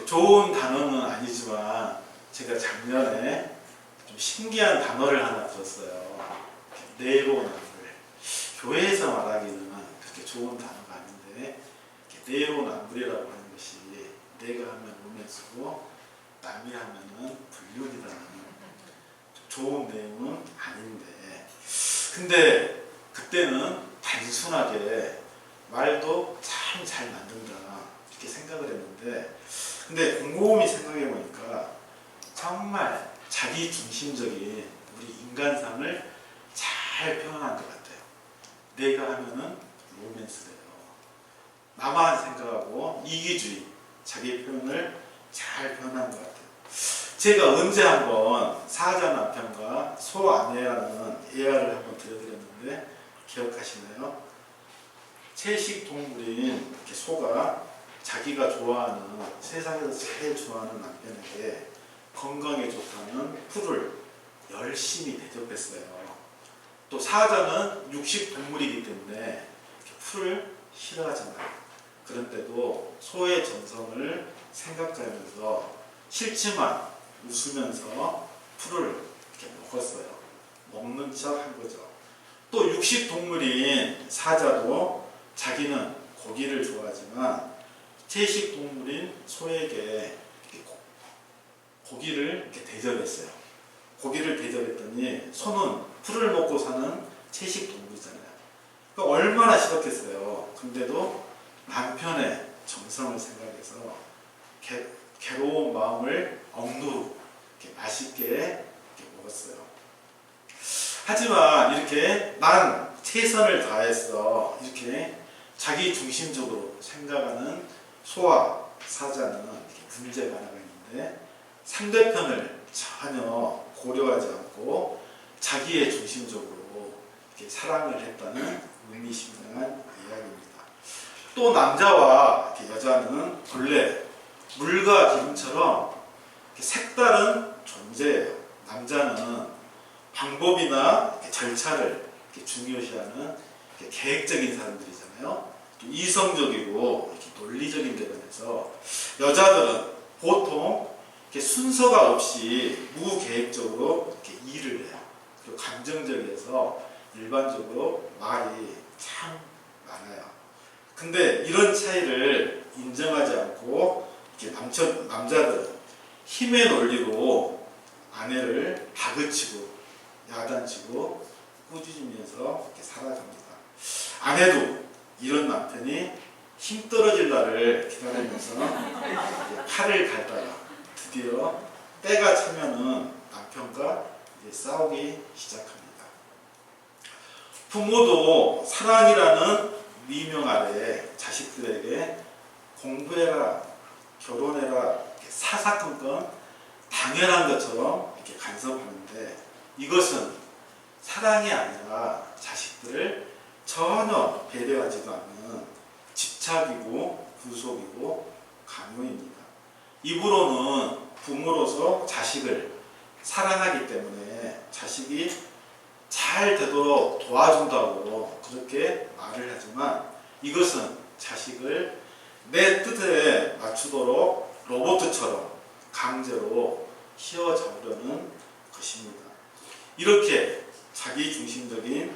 좋은 단어는 아니지만 제가 작년에 좀 신기한 단어를 하나 들었어요. 내로남불. 교회에서 말하기는 그렇게 좋은 단어가 아닌데 내로남불이라고 하는 것이 내가 하면 로맨스고 남이 하면은 불륜이라는 좋은 내용은 아닌데, 근데 그때는 단순하게 말도 참 잘 만든다 이렇게 생각을 했는데, 근데 곰곰이 생각해 보니까 정말 자기 중심적인 우리 인간상을 잘 표현한 것 같아요. 내가 하면은 로맨스래요. 나만 생각하고 이기주의, 자기 표현을 잘 표현한 것 같아요. 제가 언제 한번 사자 남편과 소 아내라는 예화를 한번 들려드렸는데 기억하시나요? 채식 동물인 이렇게 소가 자기가 좋아하는, 세상에서 제일 좋아하는 남편에게 건강에 좋다는 풀을 열심히 대접했어요. 또 사자는 육식 동물이기 때문에 풀을 싫어하잖아요. 그런데도 소의 정성을 생각하면서 싫지만 웃으면서 풀을 이렇게 먹었어요. 먹는 척 한 거죠. 또 육식 동물인 사자도 자기는 고기를 좋아하지만 채식 동물인 소에게 고기를 이렇게 대접했어요. 고기를 대접했더니 소는 풀을 먹고 사는 채식 동물이잖아요. 그러니까 얼마나 싫었겠어요. 근데도 남편의 정성을 생각해서 괴로운 마음을 억누르고 이렇게 맛있게 이렇게 먹었어요. 하지만 이렇게 난 최선을 다했어 이렇게 자기 중심적으로 생각하는 소와 사자는 이렇게 문제가 하나가 있는데, 상대편을 전혀 고려하지 않고 자기의 중심적으로 이렇게 사랑을 했다는 의미심장한 이야기입니다. 또 남자와 여자는 본래 물과 기름처럼 색다른 존재예요. 남자는 방법이나 절차를 중요시하는 계획적인 사람들이잖아요. 또 이성적이고 논리적인 데 관해서 여자들은 보통 순서가 없이 무계획적으로 일을 해요. 그리고 감정적이어서 일반적으로 말이 참 많아요. 근데 이런 차이를 인정하지 않고 남자들은 힘의 논리로 아내를 다그치고 야단치고 꾸짖으면서 살아갑니다. 아내도 이런 남편이 힘 떨어질 날을 기다리면서 칼을 갈다가 드디어 때가 차면은 남편과 싸우기 시작합니다. 부모도 사랑이라는 미명 아래 자식들에게 공부해라, 결혼해라, 사사건건 당연한 것처럼 이렇게 간섭하는데, 이것은 사랑이 아니라 자식들을 전혀 배려하지도 않는 집착이고 구속이고 강요입니다. 입으로는 부모로서 자식을 사랑하기 때문에 자식이 잘 되도록 도와준다고 그렇게 말을 하지만, 이것은 자식을 내 뜻에 맞추도록 로봇처럼 강제로 휘어잡으려는 것입니다. 이렇게 자기중심적인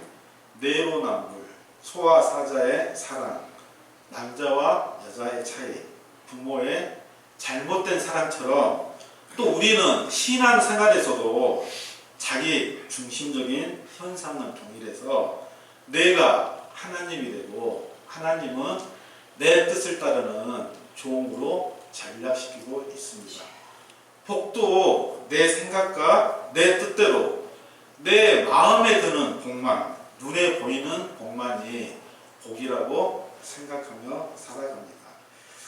내로남불, 소와 사자의 사랑, 남자와 여자의 차이, 부모의 잘못된 사랑처럼 또 우리는 신앙생활에서도 자기 중심적인 현상은 동일해서 내가 하나님이 되고 하나님은 내 뜻을 따르는 종으로 전락시키고 있습니다. 복도 내 생각과 내 뜻대로 내 마음에 드는 복만, 눈에 보이는 복만이 복이라고 생각하며 살아갑니다.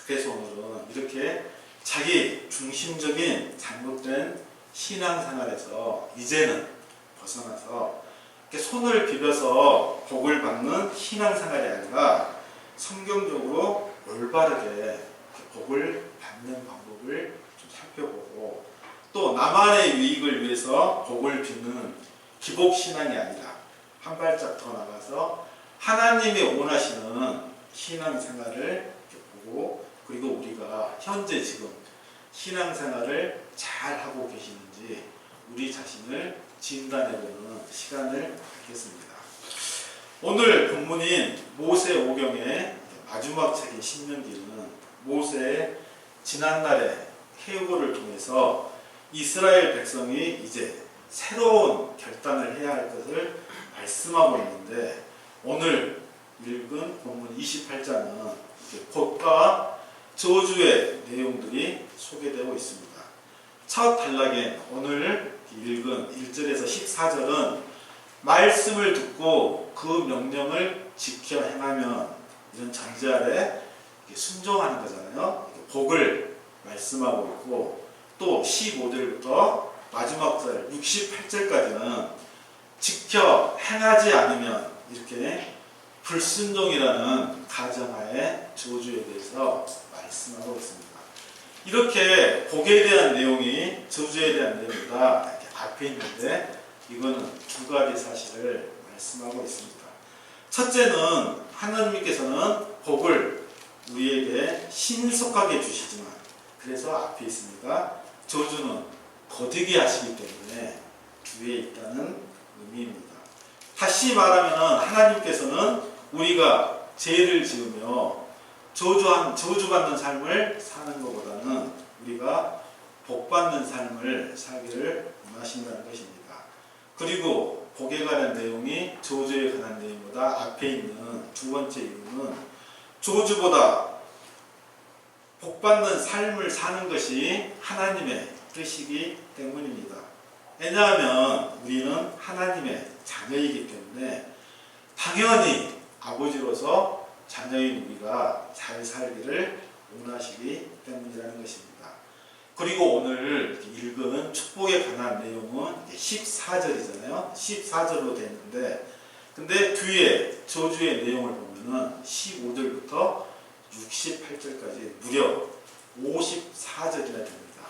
그래서 오늘은 이렇게 자기 중심적인 잘못된 신앙생활에서 이제는 벗어나서 손을 비벼서 복을 받는 신앙생활이 아니라 성경적으로 올바르게 복을 받는 방법을 좀 살펴보고, 또 나만의 유익을 위해서 복을 빚는 기복신앙이 아니라 한 발짝 더 나가서 하나님이 원하시는 신앙생활을 보고, 그리고 우리가 현재 지금 신앙생활을 잘 하고 계시는지 우리 자신을 진단해보는 시간을 갖겠습니다. 오늘 본문인 모세오경의 마지막 책인 신명기는 모세의 지난날의 회고를 통해서 이스라엘 백성이 이제 새로운 결단을 해야 할 것을 말씀하고 있는데, 오늘 읽은 본문 28장은 복과 저주의 내용들이 소개되고 있습니다. 첫 단락에 오늘 읽은 1절에서 14절은 말씀을 듣고 그 명령을 지켜 행하면, 이런 전제 아래 순종하는 거잖아요. 복을 말씀하고 있고, 또 15절부터 마지막 절 68절까지는 지켜 행하지 않으면 이렇게 불순종이라는 가정하에 저주에 대해서 말씀하고 있습니다. 이렇게 복에 대한 내용이 저주에 대한 내용보다 이렇게 앞에 있는데, 이거는 두 가지 사실을 말씀하고 있습니다. 첫째는 하나님께서는 복을 우리에게 신속하게 주시지만, 그래서 앞에 있습니다. 저주는 거두게 하시기 때문에 뒤에 있다는 의미입니다. 다시 말하면 하나님께서는 우리가 죄를 지으며 저주받는 삶을 사는 것보다는 우리가 복받는 삶을 살기를 원하신다는 것입니다. 그리고 복에 관한 내용이 저주에 관한 내용보다 앞에 있는 두 번째 이유는, 저주보다 복받는 삶을 사는 것이 하나님의 뜻이기 때문입니다. 왜냐하면 우리는 하나님의 자녀이기 때문에 당연히 아버지로서 자녀인 우리가 잘 살기를 원하시기 때문이라는 것입니다. 그리고 오늘 읽은 축복에 관한 내용은 14절이잖아요. 14절로 되어 있는데, 근데 뒤에 저주의 내용을 보면은 15절부터 68절까지 무려 54절이나 됩니다.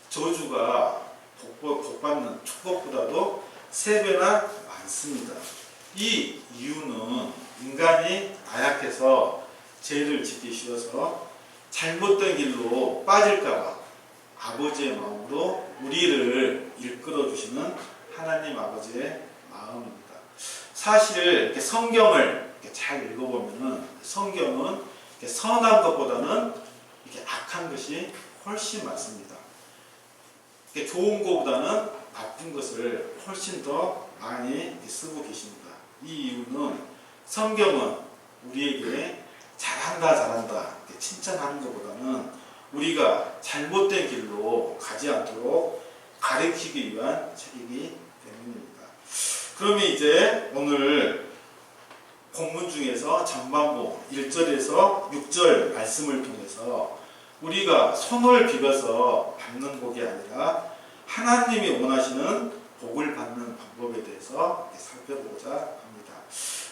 저주가 복받는 축복보다도 3배나 많습니다. 이 이유는 인간이 나약해서 죄를 짓기 쉬워서 잘못된 길로 빠질까봐 아버지의 마음으로 우리를 이끌어 주시는 하나님 아버지의 마음입니다. 사실 이렇게 성경을 이렇게 잘 읽어보면은 성경은 이렇게 선한 것보다는 이렇게 악한 것이 훨씬 많습니다. 이렇게 좋은 것보다는 나쁜 것을 훨씬 더 많이 쓰고 계십니다. 이 이유는 성경은 우리에게 잘한다 이렇게 칭찬하는 것보다는 우리가 잘못된 길로 가지 않도록 가르치기 위한 책이기 때문입니다. 그러면 이제 오늘 본문 중에서 전반부 1절에서 6절 말씀을 통해서 우리가 손을 비벼서 받는 복이 아니라 하나님이 원하시는 복을 받는 방법에 대해서 살펴보고자 합니다.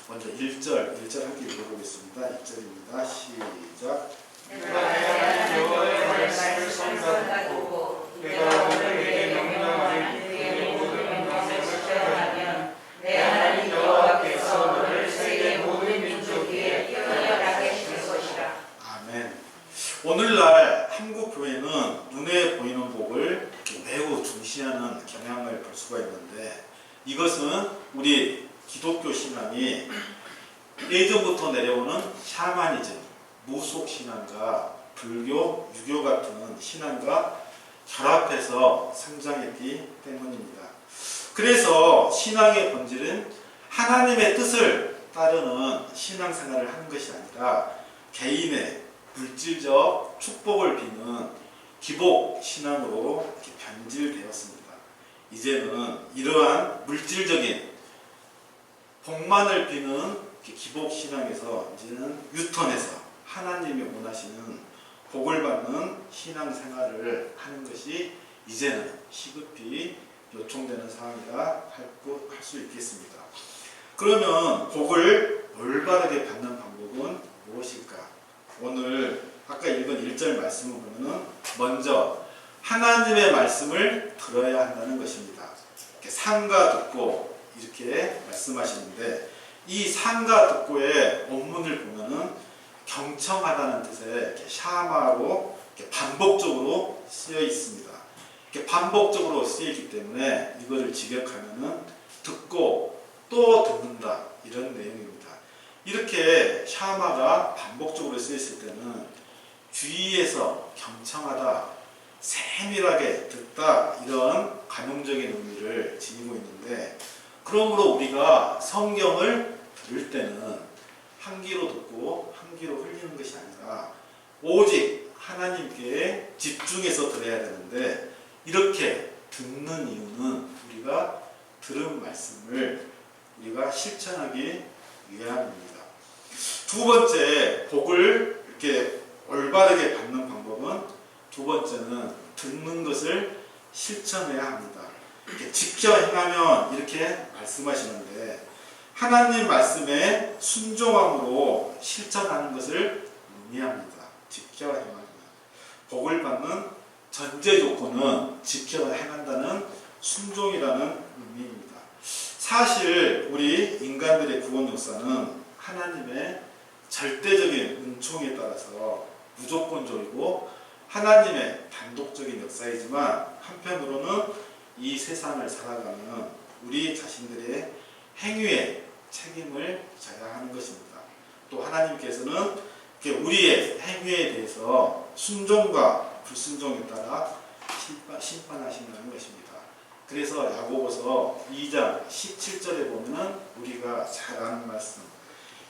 먼저 1절 함께 읽어보겠습니다. 1절입니다. 시작. 내가 여호와의 말씀을 선택하고 내가 오늘 내게 명령하는 그의 모든 명령을 실천하면 내 하나님 여호와께서 너를 세계 모든 민족 위에 뛰어나게 하실 것이라. 아멘. 오늘날 한국 교회는 눈에 보이는 복을 매우 중시하는 경향을 볼 수가 있는데, 이것은 우리 기독교 신앙이 예전부터 내려오는 샤머니즘, 무속신앙과 불교, 유교 같은 신앙과 결합해서 성장했기 때문입니다. 그래서 신앙의 본질은 하나님의 뜻을 따르는 신앙생활을 하는 것이 아니라 개인의 물질적 축복을 비는 기복 신앙으로 변질되었습니다. 이제는 이러한 물질적인 복만을 비는 기복 신앙에서 이제는 유턴해서 하나님이 원하시는 복을 받는 신앙생활을 하는 것이 이제는 시급히 요청되는 상황이라 할 수 있겠습니다. 그러면 복을 올바르게 받는 방법은 무엇일까? 오늘 아까 읽은 1절 말씀을 보면 먼저 하나님의 말씀을 들어야 한다는 것입니다. 이렇게 상가 듣고 이렇게 말씀하시는데, 이 상가 듣고의 원문을 보면은 경청하다는 뜻의 이렇게 샤마로 이렇게 반복적으로 쓰여 있습니다. 이렇게 반복적으로 쓰여 있기 때문에 이거를 직역하면은 듣고 또 듣는다 이런 내용입니다. 이렇게 샤마가 반복적으로 쓰여 있을 때는 주의해서 경청하다, 세밀하게 듣다 이런 관용적인 의미를 지니고 있는데, 그러므로 우리가 성경을 들을 때는 한 귀로 듣고 한 귀로 흘리는 것이 아니라 오직 하나님께 집중해서 들어야 되는데, 이렇게 듣는 이유는 우리가 들은 말씀을 우리가 실천하기 위함입니다. 두 번째, 복을 이렇게 올바르게 받는 방법은, 두 번째는 듣는 것을 실천해야 합니다. 이렇게 지켜 행하면 이렇게 말씀하시는데, 하나님 말씀에 순종함으로 실천하는 것을 의미합니다. 지켜 행하면. 복을 받는 전제 조건은 지켜 행한다는 순종이라는 의미입니다. 사실 우리 인간들의 구원 역사는 하나님의 절대적인 은총에 따라서 무조건적이고 하나님의 단독적인 역사이지만, 한편으로는 이 세상을 살아가는 우리 자신들의 행위에 책임을 져야 하는 것입니다. 또 하나님께서는 우리의 행위에 대해서 순종과 불순종에 따라 심판하신다는 것입니다. 그래서 야고보서 2장 17절에 보면 우리가 잘 아는 말씀,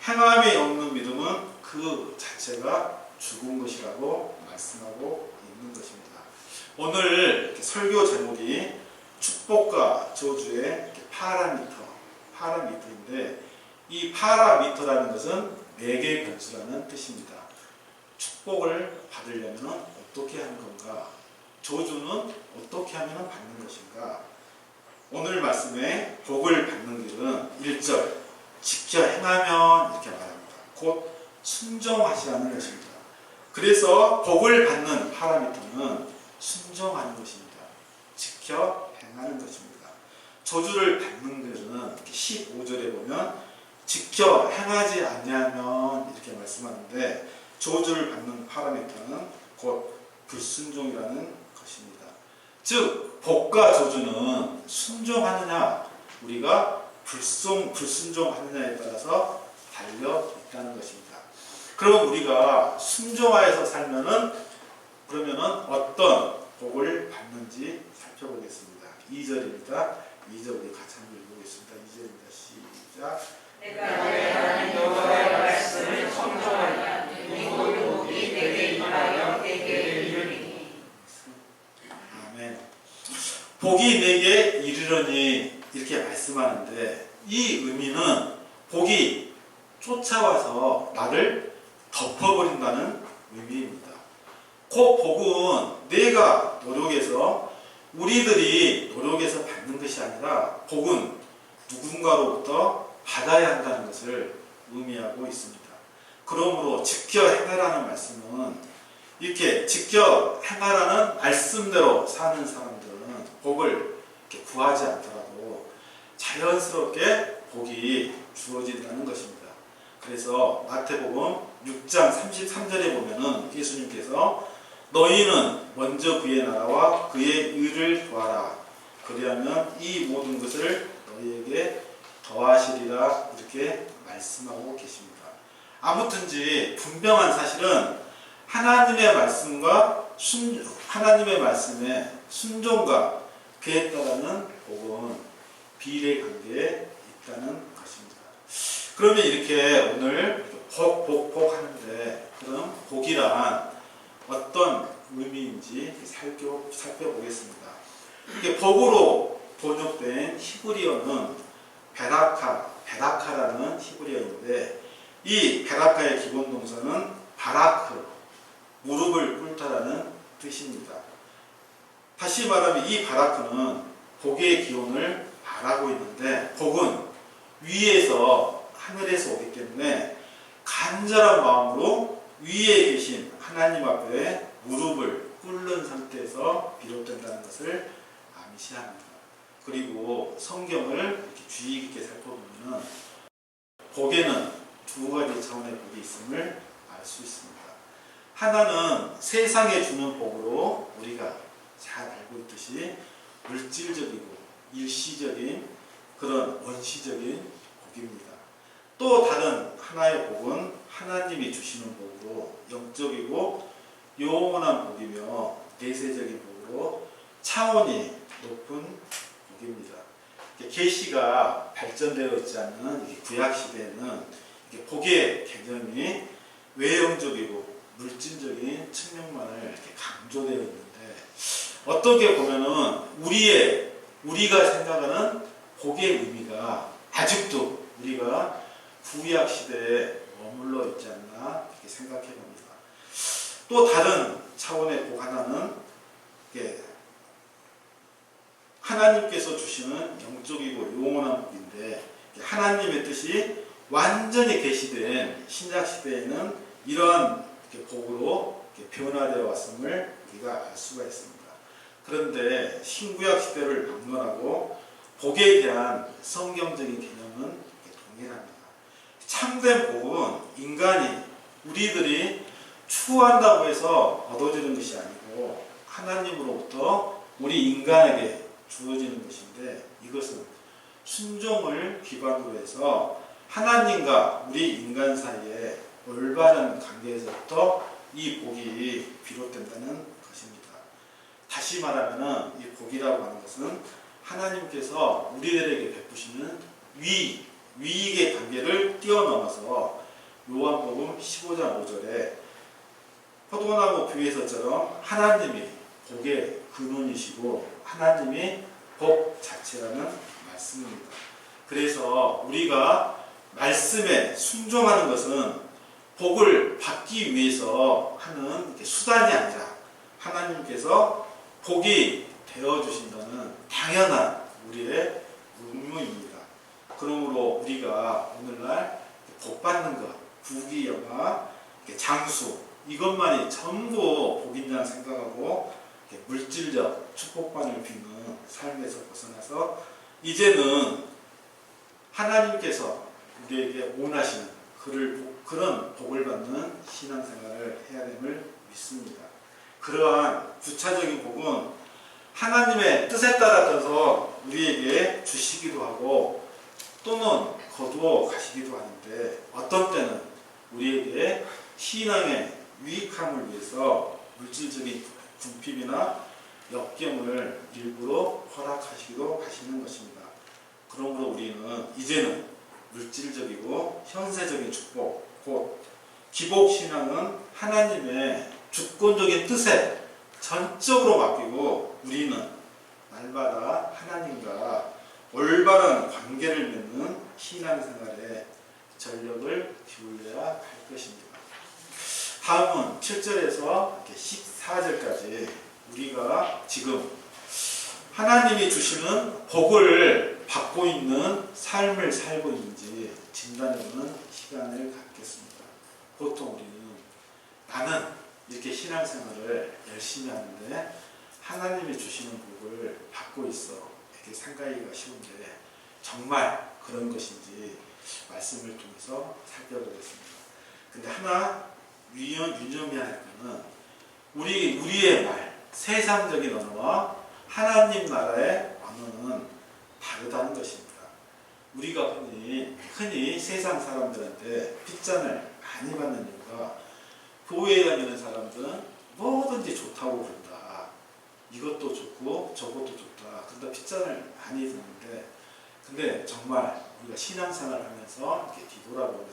행함이 없는 믿음은 그 자체가 죽은 것이라고 말씀하고 있는 것입니다. 오늘 설교 제목이 축복과 저주의 파라미터인데, 이 파라미터라는 것은 매개 변수라는 뜻입니다. 축복을 받으려면 어떻게 하는 건가? 저주는 어떻게 하면 받는 것인가? 오늘 말씀에 복을 받는 길은 1절 지켜 행하면 이렇게 말합니다. 곧 순종하시라는 것입니다. 그래서 복을 받는 파라미터는 순종하는 것입니다. 지켜 행하는 것입니다. 저주를 받는 길은 15절에 보면 지켜 행하지 아니하면 이렇게 말씀하는데, 저주를 받는 파라미터는 곧 불순종이라는 것입니다. 즉 복과 저주는 순종하느냐 우리가 불순종하느냐에 따라서 달려 있다는 것입니다. 그럼 우리가 순종하여서 살면은 그러면은 어떤 복을 받는지 살펴보겠습니다. 2절입니다. 2절 우리 같이 한번 읽어보겠습니다. 2절입니다. 시작. 내가 내 하나님 여호와의 말씀을 청종하면 이 모든 복이 내게 임하여 내게 이르리니. 아멘. 복이 내게 이르려니 이렇게 말씀하는데, 이 의미는 복이 쫓아와서 나를 덮어버린다는 의미입니다. 그 복은 내가 노력해서, 우리들이 노력해서 받는 것이 아니라 복은 누군가로부터 받아야 한다는 것을 의미하고 있습니다. 그러므로 지켜 행하라는 말씀은, 이렇게 지켜 행하라는 말씀대로 사는 사람들은 복을 이렇게 구하지 않더라도 자연스럽게 복이 주어진다는 것입니다. 그래서 마태복음 6장 33절에 보면은 예수님께서 너희는 먼저 그의 나라와 그의 의를 구하라. 그리하면 이 모든 것을 너희에게 더하시리라. 이렇게 말씀하고 계십니다. 아무튼지 분명한 사실은 하나님의 말씀의 순종과 그에 따르는 복은 비례 관계에 있다는 것입니다. 그러면 이렇게 오늘 복 하는데, 그럼 복이란 어떤 의미인지 살펴보겠습니다. 이게 복으로 번역된 히브리어는 베라카라는 히브리어인데, 이 베라카의 기본 동사는 바라크, 무릎을 꿇다라는 뜻입니다. 다시 말하면 이 바라크는 복의 기원을 말하고 있는데, 복은 위에서 하늘에서 오기 때문에 간절한 마음으로 위에 계신 하나님 앞에 무릎을 꿇는 상태에서 비롯된다는 것을 암시합니다. 그리고 성경을 이렇게 주의 깊게 살펴보면 복에는 두 가지 차원의 복이 있음을 알 수 있습니다. 하나는 세상에 주는 복으로 우리가 잘 알고 있듯이 물질적이고 일시적인 그런 원시적인 복입니다. 또 다른 하나의 복은 하나님이 주시는 복으로 영적이고 영원한 복이며 내세적인 복으로 차원이 높은 복입니다. 계시가 발전되어 있지 않는 구약 시대에는 복의 개념이 외형적이고 물질적인 측면만을 이렇게 강조되어 있는데, 어떻게 보면은 우리가 생각하는 복의 의미가 아직도 우리가 구약 시대에 머물러 있지 않나 이렇게 생각해 봅니다. 또 다른 차원의 복 하나는 하나님께서 주시는 영적이고 영원한 복인데, 하나님의 뜻이 완전히 계시된 신약 시대에는 이러한 복으로 변화되어 왔음을 우리가 알 수가 있습니다. 그런데 신구약 시대를 막론하고 복에 대한 성경적인 개념은 동일합니다. 참된 복은 우리들이 추구한다고 해서 얻어지는 것이 아니고 하나님으로부터 우리 인간에게 주어지는 것인데, 이것은 순종을 기반으로 해서 하나님과 우리 인간 사이에 올바른 관계에서부터 이 복이 비롯된다는 것입니다. 다시 말하면 이 복이라고 하는 것은 하나님께서 우리들에게 베푸시는 위익의 관계를 뛰어넘어서 요한복음 15장 5절에 포도나무 뷰에서처럼 하나님이 복의 근원이시고 하나님이 복 자체라는 말씀입니다. 그래서 우리가 말씀에 순종하는 것은 복을 받기 위해서 하는 수단이 아니라 하나님께서 복이 되어주신다는 당연한 우리의 의무입니다. 그러므로 우리가 오늘날 복 받는 것, 부귀영화, 장수, 이것만이 전부 복인 양 생각하고 물질적 축복만을 비는 삶에서 벗어나서 이제는 하나님께서 우리에게 원하시는 그런 복을 받는 신앙생활을 해야 됨을 믿습니다. 그러한 구체적인 복은 하나님의 뜻에 따라서 우리에게 주시기도 하고 또는 거두어 가시기도 하는데, 어떤 때는 우리에게 신앙의 유익함을 위해서 물질적인 궁핍이나 역경을 일부러 허락하시기도 하시는 것입니다. 그러므로 우리는 이제는 물질적이고 현세적인 축복, 곧 기복신앙은 하나님의 주권적인 뜻에 전적으로 맡기고 우리는 날마다 하나님과 올바른 관계를 맺는 신앙생활에 전력을 기울여야 할 것입니다. 다음은 7절에서 14절까지 우리가 지금 하나님이 주시는 복을 받고 있는 삶을 살고 있는지 진단해보는 시간을 갖겠습니다. 보통 우리는 나는 이렇게 신앙생활을 열심히 하는데 하나님이 주시는 복을 받고 있어 이렇게 생각하기가 쉬운데, 정말 그런 것인지 말씀을 통해서 살펴보겠습니다. 근데 하나 유념해야 할 것은 우리의 말, 세상적인 언어와 하나님 나라의 언어는 다르다는 것입니다. 우리가 흔히 세상 사람들한테 빗잔을 많이 받는 이유가, 교회에 다니는 사람들은 뭐든지 좋다고 그런다. 이것도 좋고 저것도 좋다. 그런다 빗잔을 많이 듣는데, 근데 정말 우리가 신앙생활을 하면서 이렇게 뒤돌아보면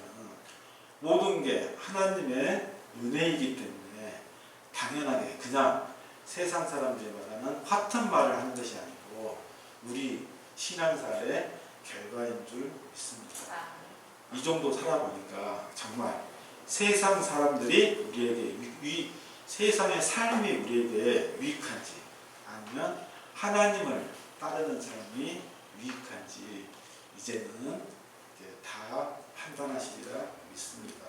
모든 게 하나님의 은혜이기 때문에 당연하게 그냥 세상 사람들이 말하는 같은 말을 하는 것이 아니고 우리 신앙생활의 결과인 줄 믿습니다. 이 정도 살아보니까 정말 세상 사람들이 우리에게 세상의 삶이 우리에게 유익한지, 아니면 하나님을 따르는 삶이 유익한지 이제는 다 판단하시리라 믿습니다.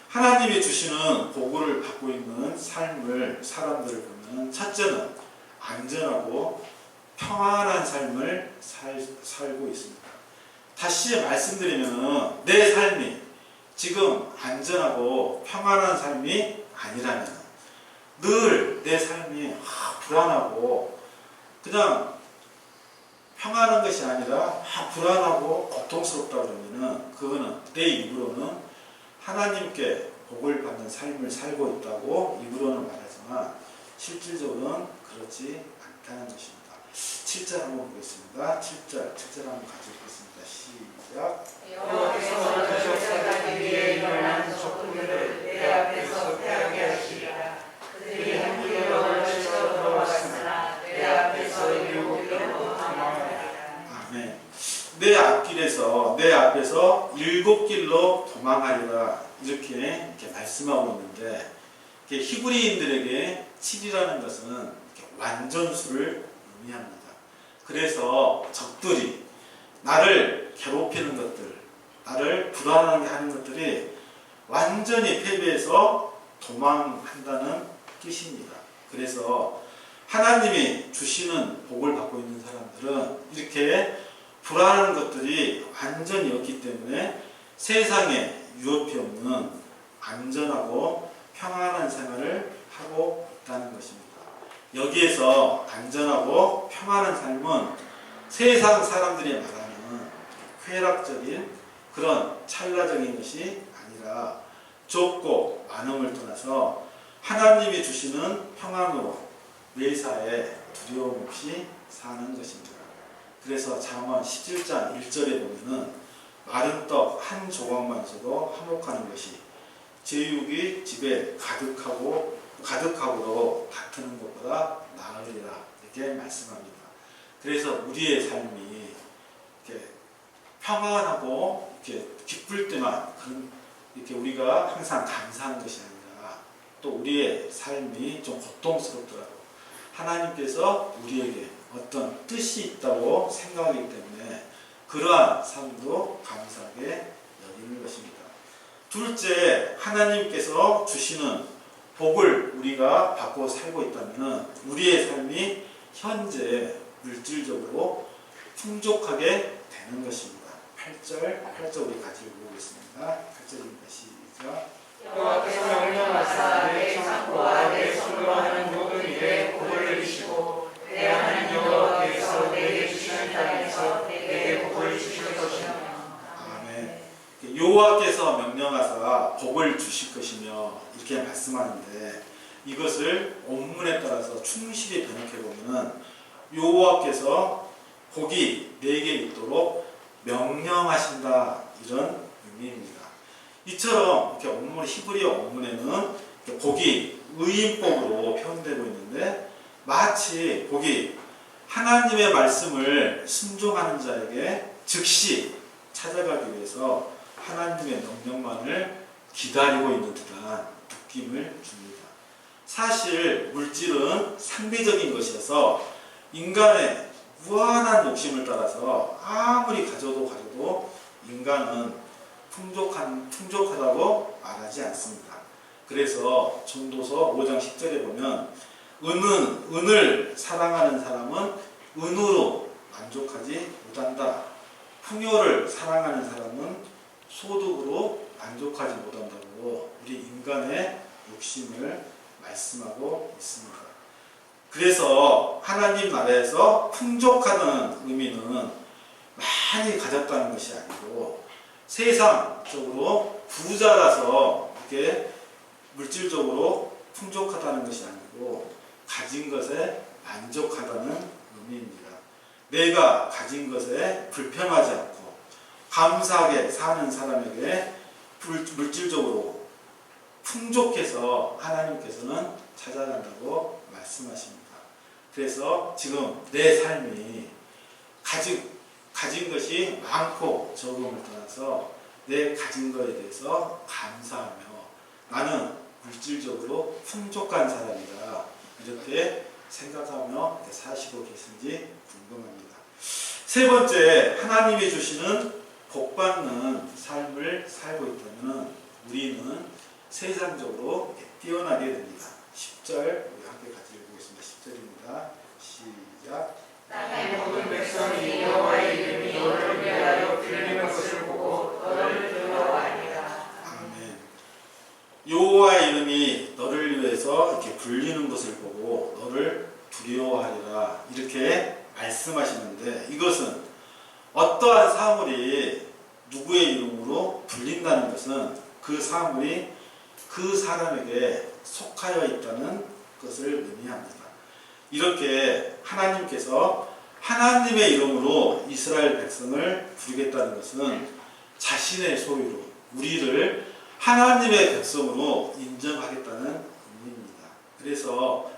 하나님이 주시는 복을 받고 있는 사람들을 보면, 첫째는 안전하고 평안한 삶을 살고 있습니다. 다시 말씀드리면 내 삶이 지금 안전하고 평안한 삶이 아니라면, 늘 내 삶이 불안하고 그냥 평안한 것이 아니라 불안하고 고통스럽다 그러면은, 그거는 내 입으로는 하나님께 복을 받는 삶을 살고 있다고 입으로는 말하지만 실질적으로는 그렇지 않다는 것입니다. 7절 한번 보겠습니다. 7절 한번 같이 읽겠습니다. 시작. 여호와께서 저주하기 위해 일어난 적군들을 내 앞에서 패하게 하시리라. 그들이 함께 너를 치러 들어왔으나 내 앞에서 일곱 길로 도망하리라. 아멘. 내 앞길에서, 내 앞에서 7길로 도망하리라, 이렇게 말씀하고 있는데, 히브리인들에게 7이라는 것은 완전수를 의미합니다. 그래서 적들이 나를 괴롭히는 것들, 나를 불안하게 하는 것들이 완전히 패배해서 도망한다는 뜻입니다. 그래서 하나님이 주시는 복을 받고 있는 사람들은 이렇게 불안한 것들이 완전히 없기 때문에 세상에 유업이 없는 안전하고 평안한 생활을 하고 있다는 것입니다. 여기에서 안전하고 평안한 삶은 세상 사람들이 말하는 쾌락적인 그런 찰나적인 것이 아니라 좁고 많음을 떠나서 하나님이 주시는 평안으로 매사에 두려움 없이 사는 것입니다. 그래서 잠언 17장 1절에 보면은 마른 떡 한 조각만 있어도 화목하는 것이 제육이 집에 가득하고로 다투는 것보다 나으리라, 이렇게 말씀합니다. 그래서 우리의 삶이 이렇게 평안하고 이렇게 기쁠 때만 이렇게 우리가 항상 감사하는 것이 아니라, 또 우리의 삶이 좀 고통스럽더라도 하나님께서 우리에게 어떤 뜻이 있다고 생각하기 때문에 그러한 삶도 감사하게 여기는 것입니다. 둘째, 하나님께서 주시는 복을 우리가 받고 살고 있다면 우리의 삶이 현재 물질적으로 풍족하게 되는 것입니다. 8절 우리 같이 읽어보겠습니다. 8절입니다. 시작. 여호와께서 명령하사 내 창고와 내 손으로 하는 모든 일에 복을 내리시고 내 하나님 여호와께서 내게 주시는 땅에서 내게 복을 주실 것이며. 아멘. 여호와께서 명령하사 복을 주실 것이며, 이렇게 말씀하는데, 이것을 원문에 따라서 충실히 번역해 보면은 여호와께서 복이 내게 있도록 명령하신다, 이런 의미입니다. 이처럼 이렇게 원문, 히브리어 원문에는 복이 의인복으로 표현되고 있는데, 마치 복이 하나님의 말씀을 순종하는 자에게 즉시 찾아가기 위해서 하나님의 명령만을 기다리고 있는 듯한 느낌을 줍니다. 사실 물질은 상대적인 것이어서 인간의 무한한 욕심을 따라서 아무리 가져도 인간은 풍족하다고 말하지 않습니다. 그래서 전도서 5장 10절에 보면 은을 사랑하는 사람은 은으로 만족하지 못한다. 풍요를 사랑하는 사람은 소득으로 만족하지 못한다고 우리 인간의 욕심을 말씀하고 있습니다. 그래서 하나님 나라에서 풍족하다는 의미는 많이 가졌다는 것이 아니고, 세상적으로 부자라서 이렇게 물질적으로 풍족하다는 것이 아니고 가진 것에 만족하다는 의미입니다. 내가 가진 것에 불평하지 않고 감사하게 사는 사람에게 물질적으로 풍족해서 하나님께서는 찾아간다고 말씀하십니다. 그래서 지금 내 삶이 가진 것이 많고 적음을 떠나서 내 가진 것에 대해서 감사하며 나는 물질적으로 풍족한 사람이다, 이렇게 생각하며 사시고 계신지 궁금합니다. 세 번째, 하나님이 주시는 복받는 삶을 살고 있다면 우리는 세상적으로 뛰어나게 됩니다. 10절 우리 함께 같이 읽어보겠습니다. 10절입니다. 시작. 땅의 모든 백성이 여호와의 이름이 너를 위하여 들리는 것을 보고 너를 두려워하리라. 여호와의 이름이 너를 위해서 이렇게 불리는 것을 보고 너를 두려워하리라 이렇게 말씀하시는데, 이것은 어떠한 사물이 누구의 이름으로 불린다는 것은 그 사물이 그 사람에게 속하여 있다는 것을 의미합니다. 이렇게 하나님께서 하나님의 이름으로 이스라엘 백성을 부르겠다는 것은 자신의 소유로 우리를 하나님의 백성으로 인정하겠다는 의미입니다. 그래서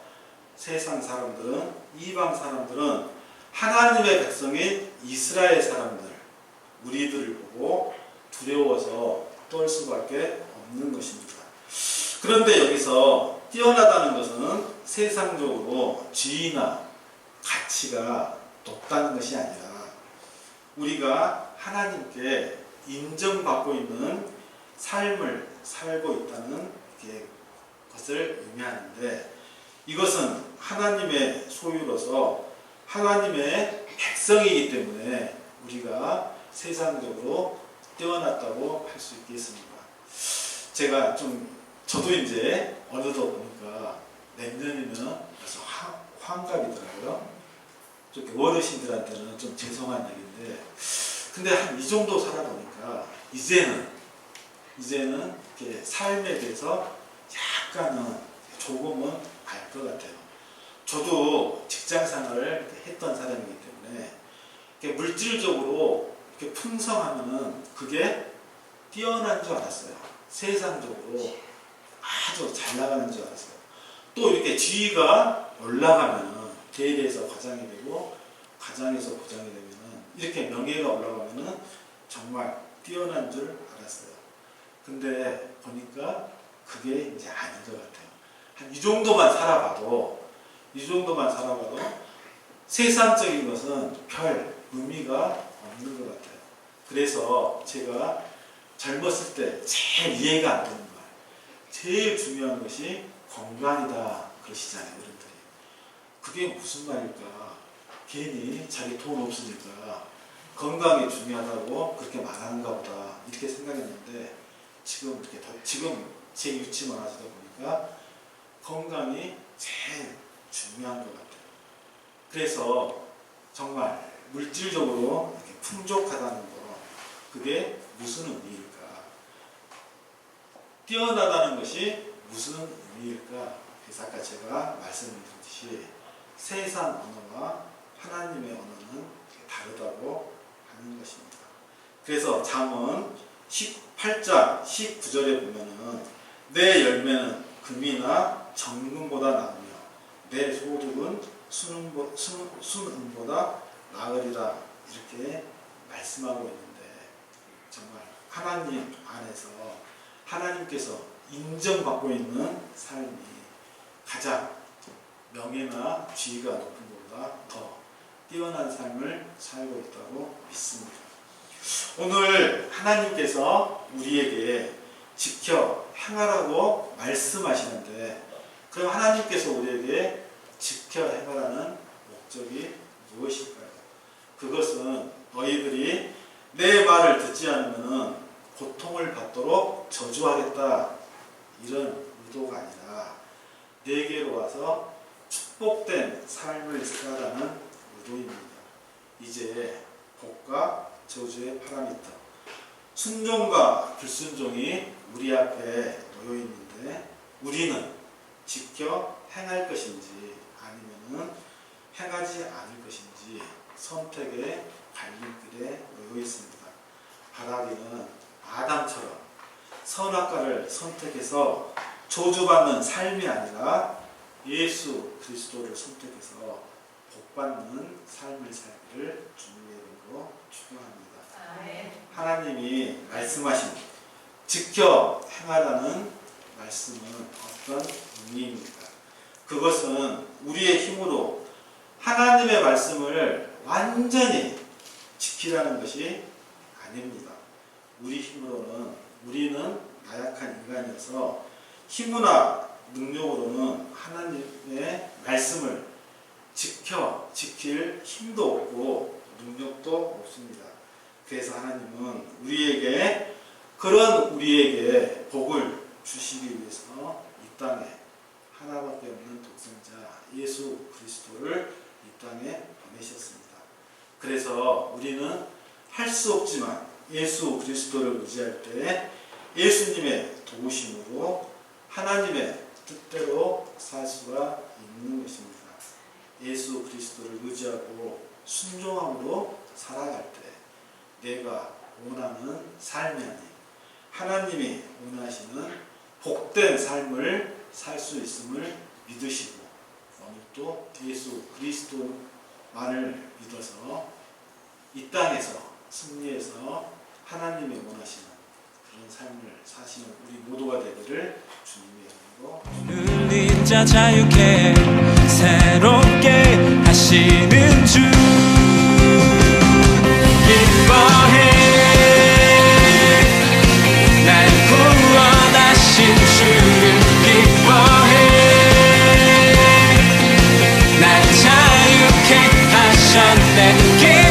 세상 사람들은, 이방 사람들은 하나님의 백성인 이스라엘 사람들, 우리들을 보고 두려워서 떨 수밖에 없는 것입니다. 그런데 여기서 뛰어나다는 것은 세상적으로 지위나 가치가 높다는 것이 아니라 우리가 하나님께 인정받고 있는 삶을 살고 있다는 것을 의미하는데, 이것은 하나님의 소유로서 하나님의 백성이기 때문에 우리가 세상적으로 뛰어났다고 할 수 있겠습니다. 저도 이제 어느덧 보니까 내년이면 벌써 환갑이더라고요. 어르신들한테는 좀 죄송한 얘기인데, 근데 한 이 정도 살아보니까 이제는 이렇게 삶에 대해서 약간은 조금은 알 것 같아요. 저도 직장 생활을 했던 사람이기 때문에 이렇게 물질적으로 이렇게 풍성하면은 그게 뛰어난 줄 알았어요. 세상적으로 아주 잘 나가는 줄 알았어요. 또 이렇게 지위가 올라가면은 대리에서 과장이 되고 과장에서 부장이 되면은 이렇게 명예가 올라가면은 정말 뛰어난 줄 알았어요. 근데 보니까 그게 이제 아닌 것 같아요. 한 이 정도만 살아봐도 세상적인 것은 별 의미가 없는 것 같아요. 그래서 제가 젊었을 때 제일 이해가 안 되는 말, 제일 중요한 것이 건강이다 그러시잖아요, 어른들이. 그게 무슨 말일까? 괜히 자기 돈 없으니까 건강이 중요하다고 그렇게 말하는가 보다 이렇게 생각했는데, 지금 제 유치만 하시다 보니까 건강이 제일 중요한 것 같아요. 그래서 정말 물질적으로 이렇게 풍족하다는 거, 그게 무슨 의미일까? 뛰어나다는 것이 무슨 의미일까? 그래서 아까 제가 말씀드렸듯이 세상 언어와 하나님의 언어는 다르다고 하는 것입니다. 그래서 잠언 18장 19절에 보면은 내 열매는 금이나 정금보다 나으며 내 소득은 순은보다 나으리라 이렇게 말씀하고 있는데, 정말 하나님 안에서 하나님께서 인정받고 있는 삶이 가장 명예나 지위가 높은 것보다 더 뛰어난 삶을 살고 있다고 믿습니다. 오늘 하나님께서 우리에게 지켜 행하라고 말씀하시는데, 그럼 하나님께서 우리에게 지켜 행하라는 목적이 무엇일까요? 그것은 너희들이 내 말을 듣지 않으면 고통을 받도록 저주하겠다, 이런 의도가 아니라 내게로 와서 축복된 삶을 살아라는 의도입니다. 이제 복과 저주의 파라미터, 순종과 불순종이 우리 앞에 놓여 있는데, 우리는 지켜 행할 것인지 아니면은 행하지 않을 것인지 선택의 갈림길에 놓여 있습니다. 바라기는 아담처럼 선악과를 선택해서 저주받는 삶이 아니라 예수 그리스도를 선택해서 복받는 삶을 살기를 주님의 이름으로 축원합니다. 하나님이 말씀하신 지켜 행하라는 말씀은 어떤 의미입니까? 그것은 우리의 힘으로 하나님의 말씀을 완전히 지키라는 것이 아닙니다. 우리 힘으로는, 우리는 나약한 인간이어서 힘이나 능력으로는 하나님의 말씀을 지킬 힘도 없고 능력도 없습니다. 그래서 하나님은 우리에게 복을 주시기 위해서 이 땅에 하나밖에 없는 독생자 예수 그리스도를 이 땅에 보내셨습니다. 그래서 우리는 할 수 없지만 예수 그리스도를 의지할 때 예수님의 도우심으로 하나님의 뜻대로 살 수가 있는 것입니다. 예수 그리스도를 의지하고 순종함으로 살아갈 때 내가 원하는 삶이 아닌 하나님이 원하시는 복된 삶을 살 수 있음을 믿으시고 오늘도 예수 그리스도만을 믿어서 이 땅에서 승리해서 하나님이 원하시는 그런 삶을 사시는 우리 모두가 되기를 주님의 이름으로 울린 자 자유케 새롭게 하시는 주 기뻐해 날 구원하신 주를 기뻐해 날 자유케 하셨네